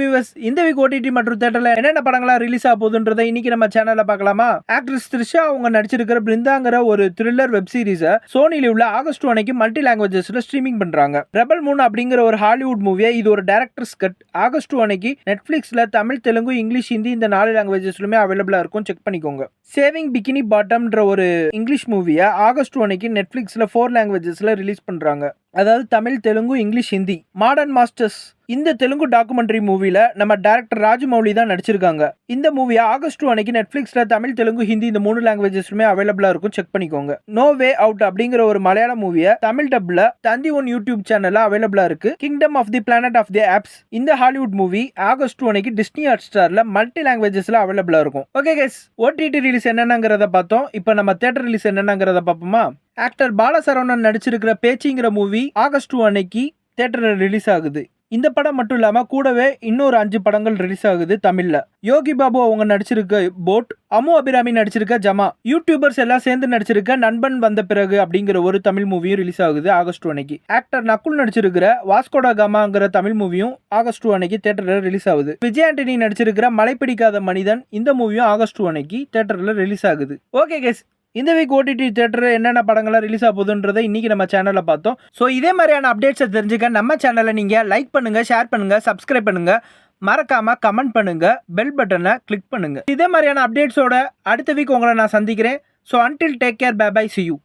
Viewers, இந்த week OTT மற்றும் தியேட்டர்ல என்னென்ன படங்களா ரிலீஸ் ஆக போகுதுன்றதை இன்னைக்கு நம்ம சேனல்ல பார்க்கலாமா? ஆக்ட்ரஸ் த்ரிஷா அவங்க நடிச்சிருக்கிற பிருந்தாங்கிற ஒரு த்ரில்லர் வெப் சீரிஸை சோனி லிவ்ல ஆகஸ்ட் 1 மல்டி லாங்குவேஜஸ்ல ஸ்ட்ரீமிங் பண்றாங்க. ரெபல் மூன் அப்படிங்கிற ஒரு ஹாலிவுட் மூவியை இது ஒரு டைரக்டர்ஸ் கட் ஆகஸ்ட் 1 நெட்ஃபிளிக்ஸ்ல தமிழ், தெலுங்கு, இங்கிலீஷ், ஹிந்தி இந்த 4 லாங்குவேஜஸ்லுமே அவைலபிளா இருக்கும். செக் பண்ணிக்கோங்க. சேவிங் பிகினி பாட்டம்ன்ற ஒரு இங்கிலீஷ் மூவியை ஆகஸ்ட் 1 நெட்ஃபிளிக்ஸ்ல 4 லாங்குவேஜஸ்ல ரிலீஸ் பண்றாங்க. அதாவது Tamil, Telugu, English, Hindi. Modern masters இந்த தெலுங்கு டாக்குமெண்ட்ரி மூவில நம்ம டைரக்டர் ராஜமௌலி தான் நடிச்சிருக்காங்க. இந்த மூவியை ஆகஸ்ட் 1 நெட்ஃபிளிக்ஸ்ல தமிழ், தெலுங்கு, ஹிந்தி இந்த 3 லாங்குவேஜஸ்லுமே அவைலபிளா இருக்கும். செக் பண்ணிக்கோங்க. நோ வே அவுட் அப்படிங்கிற ஒரு மலையாள மூவியை தமிழ் டப்ல தந்தி ஒன் யூடியூப் சேனல்ல அவைலபிளா இருக்கு. Kingdom of the planet of the apes இந்த ஹாலிவுட் மூவி ஆகஸ்ட் 1 டிஸ்னி ஹாட்ஸ்டார்ல மல்டி லாங்குவேஜஸ்ல அவைலபிளா இருக்கும். ஓகே கைஸ், ஓடிடி ரிலீஸ் என்னென்னங்கிறத பார்த்தோம். இப்போ நம்ம தியேட்டர் ரிலீஸ் என்னென்னங்கிறத பார்ப்போமா? ஆக்டர் பாலசரவணன் நடிச்சிருக்கிற பேச்சிங்கிற மூவி ஆகஸ்ட் 1 தியேட்டர்ல ரிலீஸ் ஆகுது. இந்த படம் மட்டும் இல்லாம கூடவே இன்னொரு 5 படங்கள் ரிலீஸ் ஆகுது தமிழ்ல. யோகி பாபு அவங்க நடிச்சிருக்க போட், அம்மு அபிராமி நடிச்சிருக்க ஜமா, யூடியூபர்ஸ் எல்லாம் சேர்ந்து நடிச்சிருக்க நண்பன் வந்த பிறகு அப்படிங்கிற ஒரு தமிழ் மூவியும் ரிலீஸ் ஆகுது ஆகஸ்ட் 1. ஆக்டர் நக்குல் நடிச்சிருக்கிற வாஸ்கோடா காமாங்கிற தமிழ் மூவியும் ஆகஸ்ட் 1 தியேட்டர்ல ரிலீஸ் ஆகுது. விஜய் ஆண்டனி நடிச்சிருக்கிற மலை பிடிக்காத மனிதன் இந்த மூவியும் ஆகஸ்ட் 1 தியேட்டர்ல ரிலீஸ் ஆகுது. ஓகே கைஸ், இந்த வீக் ஓடிடி தியேட்டர் என்னென்ன படங்கள்லாம் ரிலீஸ் ஆக போகுதுன்றதை இன்னைக்கு நம்ம சேனல்ல பார்த்தோம். ஸோ இதே மாதிரியான அப்டேட்ஸை தெரிஞ்சுக்க நம்ம சேனலை நீங்க லைக் பண்ணுங்க, ஷேர் பண்ணுங்க, சப்ஸ்கிரைப் பண்ணுங்க, மறக்காம கமெண்ட் பண்ணுங்க, பெல் பட்டனை கிளிக் பண்ணுங்க. இதே மாதிரியான அப்டேட்ஸோட அடுத்த வீக் உங்களை நான் சந்திக்கிறேன். So until take care, bye bye, see you.